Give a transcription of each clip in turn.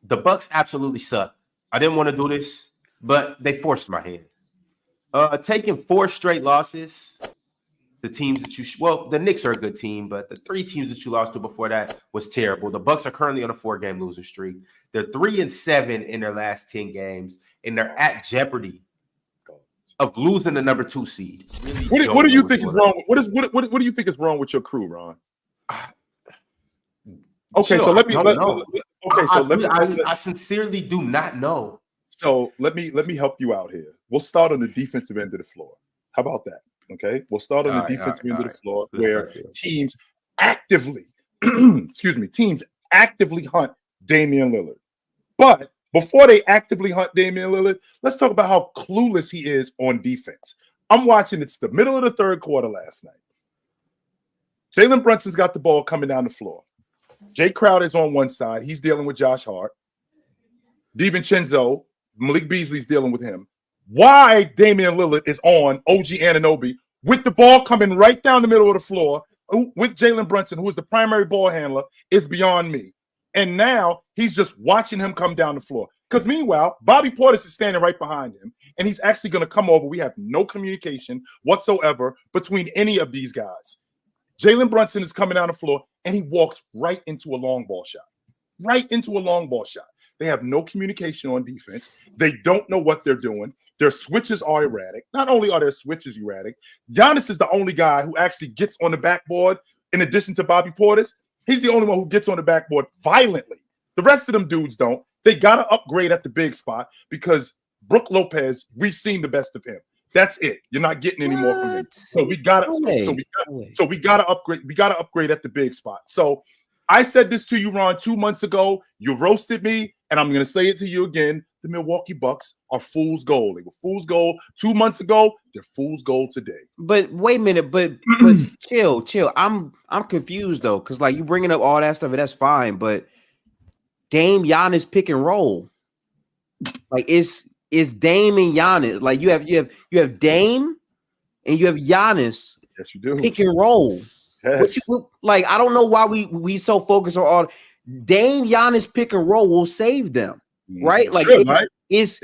the Bucks absolutely suck. I didn't want to do this, but they forced my hand. Taking 4 straight losses, the teams that the Knicks are a good team, but the 3 teams that you lost to before that was terrible. The Bucks are currently on a 4-game losing streak. They're 3-7 in their last 10 games, and they're at jeopardy of losing the number 2 seed. Really what do you think is wrong? What do you think is wrong with your crew, Ron? Okay, so I sincerely do not know. So let me help you out here. We'll start on the defensive end of the floor. How about that? Okay, we'll start on the defensive end of the floor where teams actively, teams actively hunt Damian Lillard. But before they actively hunt Damian Lillard, let's talk about how clueless he is on defense. I'm watching. It's the middle of the third quarter last night. Jalen Brunson's got the ball coming down the floor. Jay Crowder's on one side. He's dealing with Josh Hart. DiVincenzo, Malik Beasley's dealing with him. Why Damian Lillard is on OG Anunoby with the ball coming right down the middle of the floor with Jalen Brunson, who is the primary ball handler, is beyond me. And now he's just watching him come down the floor. Because meanwhile, Bobby Portis is standing right behind him, and he's actually going to come over. We have no communication whatsoever between any of these guys. Jalen Brunson is coming down the floor, and he walks right into a long ball shot. Right into a long ball shot. They have no communication on defense. They don't know what they're doing. Their switches are erratic. Not only are their switches erratic, Giannis is the only guy who actually gets on the backboard in addition to Bobby Portis. He's the only one who gets on the backboard violently. The rest of them dudes don't. They got to upgrade at the big spot because Brook Lopez, we've seen the best of him. That's it. You're not getting any more from him. So we got to so we got to upgrade. We got to upgrade at the big spot. So I said this to you, Ron, 2 months ago. You roasted me, and I'm going to say it to you again. The Milwaukee Bucks are fool's gold. They were fool's gold 2 months ago. They're fool's gold today. But wait a minute. But chill. I'm confused though, because like you bringing up all that stuff, and that's fine. But Dame-Giannis pick and roll, like it's Dame and Giannis. Like you have Dame and you have Giannis. Yes, you do. Pick and roll. Yes. Like I don't know why we so focused on all Dame Giannis pick and roll will save them, right? Like it's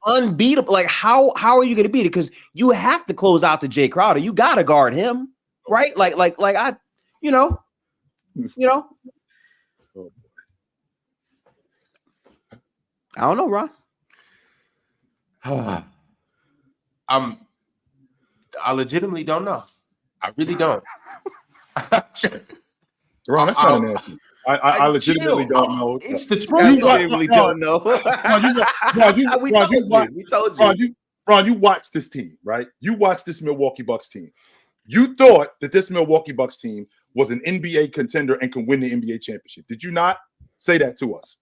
unbeatable. Like how are you going to beat it? Because you have to close out to Jay Crowder. You got to guard him, right? Like I, you know. I don't know, Ron. I legitimately don't know. I really don't. Ron, that's not an answer. I legitimately don't know. It's the truth. I really don't know. Ron, you watch this team, right? You watch this Milwaukee Bucks team. You thought that this Milwaukee Bucks team was an NBA contender and can win the NBA championship. Did you not say that to us?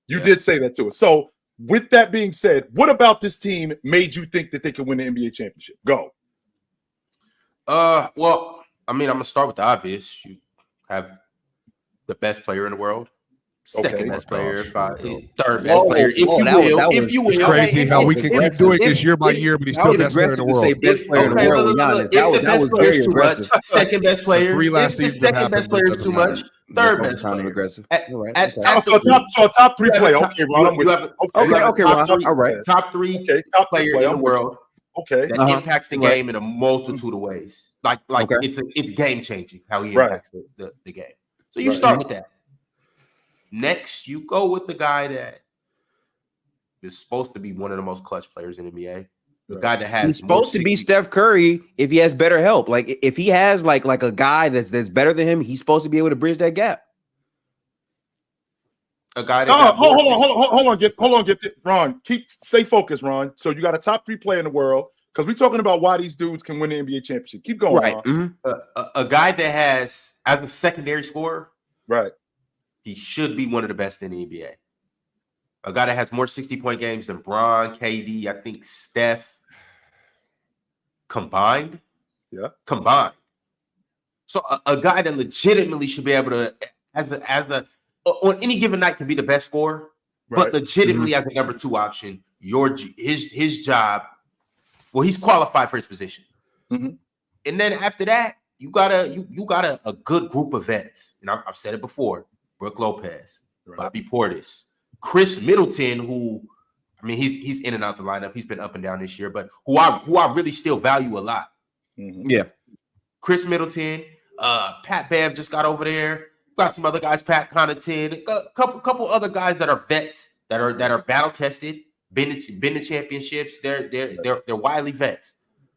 You did say that to us. So with that being said, what about this team made you think that they could win the NBA championship? Go. Well, I mean, I'm gonna start with the obvious. You have the best player in the world, second best player, third best player, if you will. It's crazy how we can keep doing this year by year, but he's still best player in the world. Say best player in the world. That was very aggressive. Second best player. If the second best player is too much, third best player. Aggressive. So top 3 player. Okay, Ron. Okay, Ron. All right. Top 3 player in the world. Okay, that impacts the game in a multitude of ways. Like it's game changing how he impacts the game. So you start with that. Next, you go with the guy that is supposed to be one of the most clutch players in the NBA. The guy that has he's supposed to be Steph Curry if he has better help. Like if he has like a guy that's better than him, he's supposed to be able to bridge that gap. A guy that hold on, get this. Ron, stay focused, Ron. So you got a top 3 player in the world because we're talking about why these dudes can win the NBA championship. Keep going, right? Ron. A guy that has as a secondary scorer, right? He should be one of the best in the NBA. A guy that has more 60-point games than Bron, KD, I think Steph combined. Yeah, combined. So a guy that legitimately should be able to, as a on any given night, can be the best scorer, but legitimately as a number 2 option, his job. Well, he's qualified for his position, and then after that, you got a good group of vets, and I've said it before: Brook Lopez, Right. Bobby Portis, Chris Middleton, who I mean he's in and out the lineup. He's been up and down this year, but who I really still value a lot. Mm-hmm. Yeah. Chris Middleton, Pat Bev just got over there. Got some other guys, Pat Connaughton, a couple other guys that are vets that are battle tested, been to championships. They're wily vets.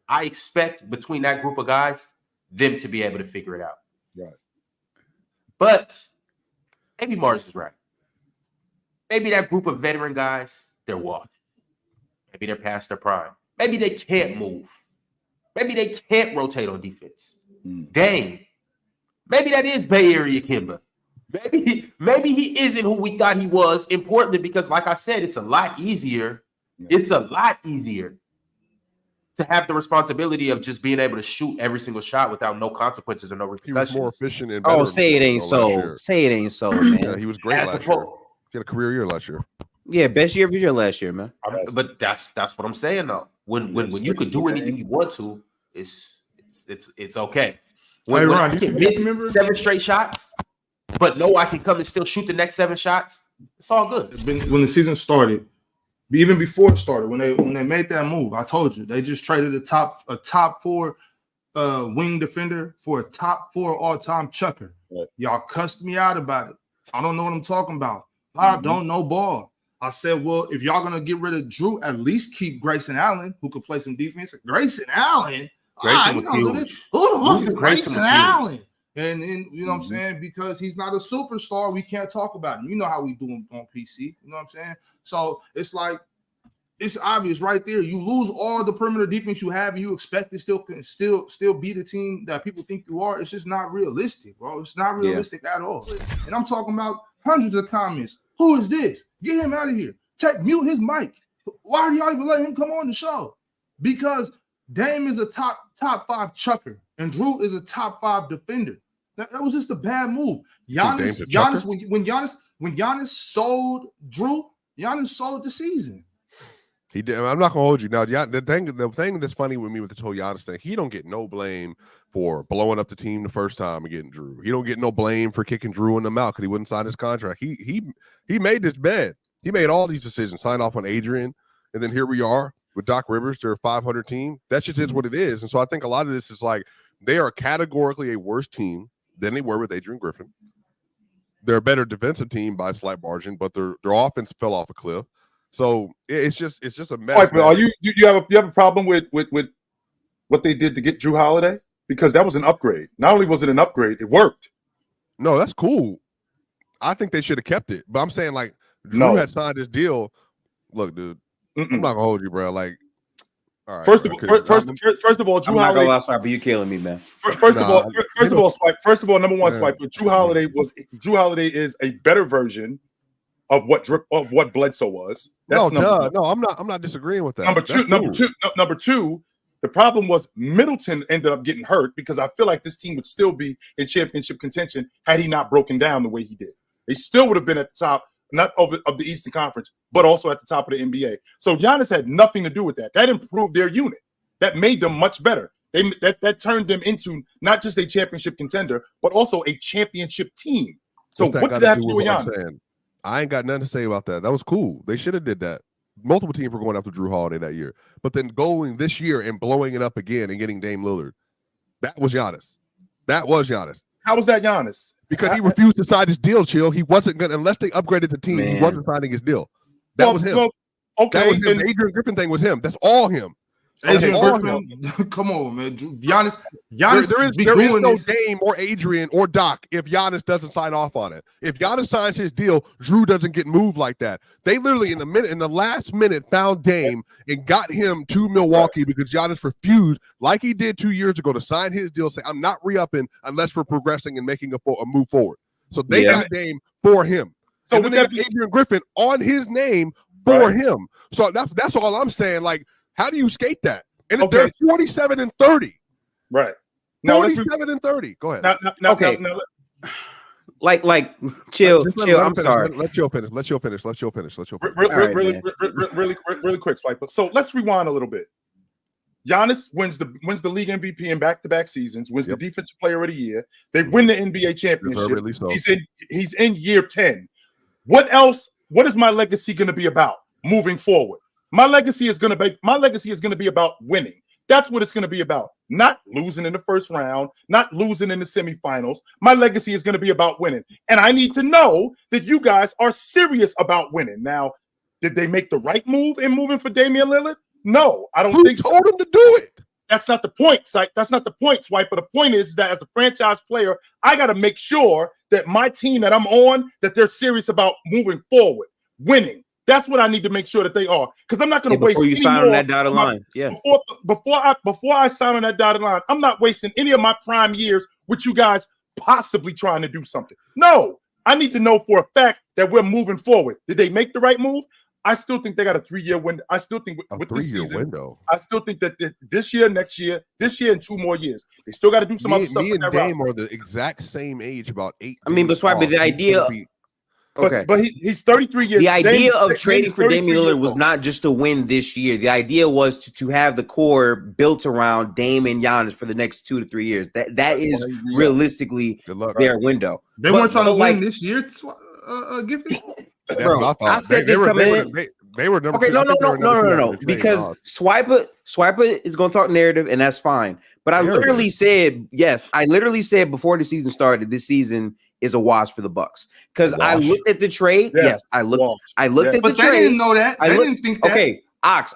I expect between that group of guys, them to be able to figure it out. Right. But maybe Mars is right. Maybe that group of veteran guys, they're washed. Maybe they're past their prime. Maybe they can't move. Maybe they can't rotate on defense. Dang. Maybe that is Bay Area Kimba. Maybe he isn't who we thought he was. Importantly, because like I said, it's a lot easier. It's a lot easier to have the responsibility of just being able to shoot every single shot without no consequences or no repercussions. He was more efficient and Oh, say it ain't so. Say it ain't so, man. Yeah, he was great last year. He had a career year last year. Yeah, best year of his year last year, man. But that's what I'm saying though. When you could do anything you want to, it's okay. When Ron, I can miss 7 straight shots, but no, I can come and still shoot the next 7 shots. It's all good. When the season started, even before it started, when they made that move, I told you they just traded a top 4 wing defender for a top 4 all-time chucker. Right. Y'all cussed me out about it. I don't know what I'm talking about. I don't know ball. I said, well, if y'all gonna get rid of Drew, at least keep Grayson Allen, who could play some defense. Grayson Allen. Grayson was huge. Who the fuck is Grayson Grayson was Allen? And you know what I'm saying? Because he's not a superstar, we can't talk about him. You know how we do him on PC. You know what I'm saying? So it's like, it's obvious right there. You lose all the perimeter defense you have, and you expect to still be the team that people think you are. It's just not realistic, bro. It's not realistic at all. And I'm talking about hundreds of comments. Who is this? Get him out of here. Mute his mic. Why do y'all even let him come on the show? Because Dame is a top 5 chucker, and Drew is a top 5 defender. That was just a bad move. Giannis, when Giannis sold Drew, Giannis sold the season. He did. I'm not gonna hold you now. The thing that's funny with me with the whole Giannis thing, he don't get no blame for blowing up the team the first time and getting Drew. He don't get no blame for kicking Drew in the mouth because he wouldn't sign his contract. He made this bed. He made all these decisions. Signed off on Adrian, and then here we are with Doc Rivers. They're a 500 team. That just is what it is. And so I think a lot of this is like they are categorically a worse team than they were with Adrian Griffin. They're a better defensive team by a slight margin, but their offense fell off a cliff. So it's just a mess. Like, are you have a problem with what they did to get Drew Holiday? Because that was an upgrade. Not only was it an upgrade, it worked. No, that's cool. I think they should have kept it. But I'm saying, like, Drew had signed this deal. Look, dude, I'm not gonna hold you, bro. Like, all right. First of all, Drew I'm not Holiday. gonna lie, but you're killing me, man. First of all, Swipe. Number one, Swipe. But Drew Holiday is a better version of what Bledsoe was. That's no, I'm not disagreeing with that. Number two, the problem was Middleton ended up getting hurt because I feel like this team would still be in championship contention had he not broken down the way he did. They still would have been at the top, not of the Eastern Conference, but also at the top of the NBA. So Giannis had nothing to do with that. That improved their unit. That made them much better. That turned them into not just a championship contender, but also a championship team. So what did that have to do with Giannis? I ain't got nothing to say about that. That was cool. They should have did that. Multiple teams were going after Drew Holiday that year. But then going this year and blowing it up again and getting Dame Lillard, that was Giannis. How was that Giannis? Because he refused to sign his deal, Chill. He wasn't going to, unless they upgraded the team, he wasn't signing his deal. That was him. Okay. That was him. The Adrian Griffin thing was him. That's all him. Come on, man. Giannis there is no Dame or Adrian or Doc if Giannis doesn't sign off on it. If Giannis signs his deal, Drew doesn't get moved like that. They literally in the last minute found Dame and got him to Milwaukee because Giannis refused, like he did 2 years ago, to sign his deal, say, I'm not re-upping unless we're progressing and making a move forward. So they got Dame for him. So and then they got Adrian Griffin on his name for him. So that's all I'm saying. Like, how do you skate that? And they're 47 and 30. Right. 47 and 30. Go ahead. Like, chill. I'm sorry. Let Chill finish. Really quick, Swipe. So let's rewind a little bit. Giannis wins the league MVP in back-to-back seasons, wins the defensive player of the year. They win the NBA championship. So. He's in year 10. What else? What is my legacy going to be about moving forward? My legacy is going to be about winning. That's what it's going to be about. Not losing in the first round, not losing in the semifinals. My legacy is going to be about winning. And I need to know that you guys are serious about winning. Now, did they make the right move in moving for Damian Lillard? No, I don't think so. Who told them to do it? That's not the point, Swipe. That's not the point, Swipe. But the point is that as a franchise player, I got to make sure that my team that I'm on, that they're serious about moving forward, winning. That's what I need to make sure that they are, because I'm not going to waste. Before you any sign more on that dotted line, yeah. Before I sign on that dotted line, I'm not wasting any of my prime years with you guys possibly trying to do something. No, I need to know for a fact that we're moving forward. Did they make the right move? I still think they got a 3-year window. I still think with this season, window. I still think that this year, next year, this year, and 2 more years, they still got to do some other stuff. Me and Dame are the exact same age, about 8. I mean, but Swipe, the idea. Okay, but he's 33 years. The idea of trading for Damian Lillard was not just to win this year. The idea was to have the core built around Dame and Giannis for the next 2 to 3 years. That is realistically their window. They weren't trying to win this year. Gifted. Bro, I said this coming in. They were number okay. No. Because Swiper is going to talk narrative, and that's fine. But I literally said yes. I literally said before the season started, this season is a wash for the Bucks, because I looked at the trade. Yes, I looked at the but trade. They didn't know that. They didn't think that. Okay, Ox.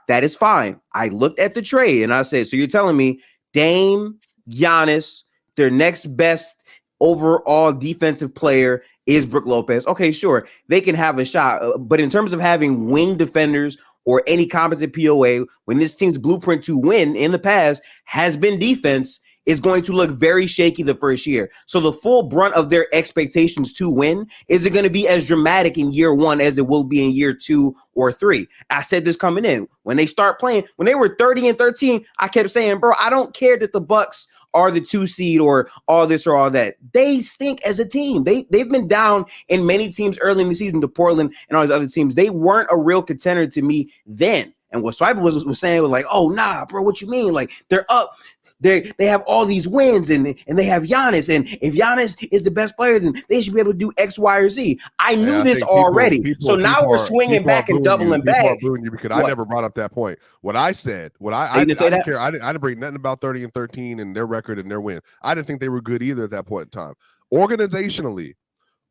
That is fine. I looked at the trade and I said, so you're telling me Dame, Giannis, their next best overall defensive player is Brook Lopez. Okay, sure, they can have a shot, but in terms of having wing defenders or any competent POA, when this team's blueprint to win in the past has been defense, is going to look very shaky the first year. So the full brunt of their expectations to win isn't going to be as dramatic in year 1 as it will be in year 2 or 3. I said this coming in. When they start playing, when they were 30-13, I kept saying, bro, I don't care that the Bucks are the 2 seed or all this or all that. They stink as a team. They've been down in many teams early in the season to Portland and all these other teams. They weren't a real contender to me then. And what Swiper was saying was like, oh, nah, bro, what you mean? Like, they're up. They have all these wins and they have Giannis. And if Giannis is the best player, then they should be able to do X, Y, or Z. I knew this already. So now we're swinging back and doubling back. People are booing you because I never brought up that point. What I said, I didn't care. I didn't bring nothing about 30-13 and their record and their win. I didn't think they were good either at that point in time. Organizationally,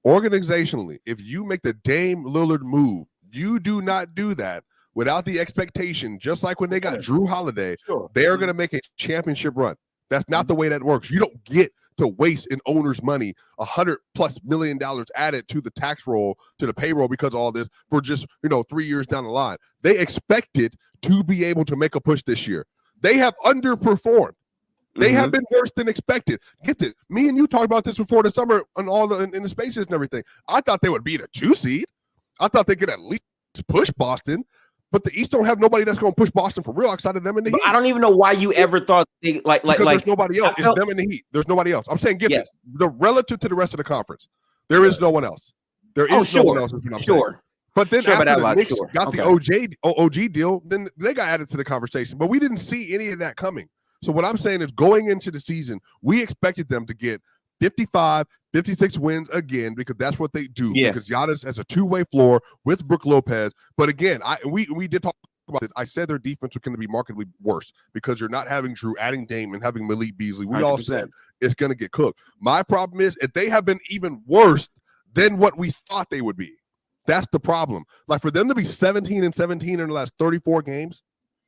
if you make the Dame Lillard move, you do not do that without the expectation, just like when they got Drew Holiday, they're going to make a championship run. That's not the way that works. You don't get to waste an owner's money, $100+ million added to the tax roll, to the payroll because of all this for just, 3 years down the line. They expected to be able to make a push this year. They have underperformed. They have been worse than expected. Get it. Me and you talked about this before the summer and all in the spaces and everything. I thought they would be the 2 seed. I thought they could at least push Boston. But the East don't have nobody that's going to push Boston for real outside of them in the Heat. I don't even know why you ever thought there's nobody else. It's them in the Heat. There's nobody else. I'm saying the relative to the rest of the conference, there is no one else. There is no one else. Saying. But then after the Knicks got the OG deal, then they got added to the conversation. But we didn't see any of that coming. So what I'm saying is, going into the season, we expected them to get 55, 56 wins again, because that's what they do. Yeah. Because Giannis has a 2-way floor with Brook Lopez. But again, we did talk about it. I said their defense was going to be markedly worse because you're not having Drew, adding Dame, and having Malik Beasley. We 100%. All said it's going to get cooked. My problem is if they have been even worse than what we thought they would be. That's the problem. Like, for them to be 17-17 in the last 34 games,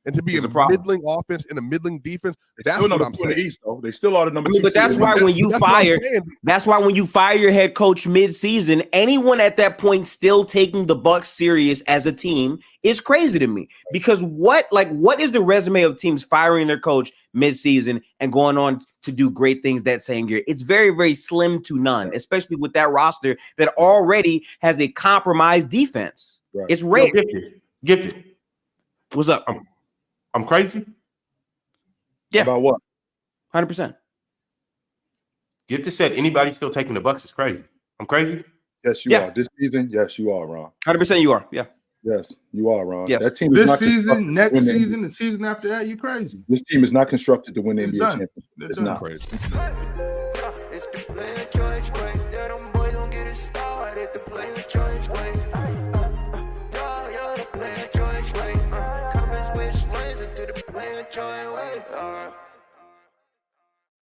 and to be a middling offense and a middling defense, that's what I'm saying. East, though. They still are the number 2. But that's why when you fire your head coach mid-season, anyone at that point still taking the Bucks serious as a team is crazy to me. Because what is the resume of teams firing their coach mid-season and going on to do great things that same year? It's very, very slim to none, especially with that roster that already has a compromised defense. Right. It's rare. Gifted. What's up? I'm crazy? Yeah. About what? 100%. Gifted said anybody still taking the Bucks is crazy. I'm crazy? Yes, you are. This season, yes, you are, Ron. 100% you are. Yeah. Yes, you are, Ron. Yes. That team is this season, next season, the season after that, you crazy. This team is not constructed to win the NBA championship. It's not. Crazy. It's the player choice, but them boys don't get it started. The player choice. joint with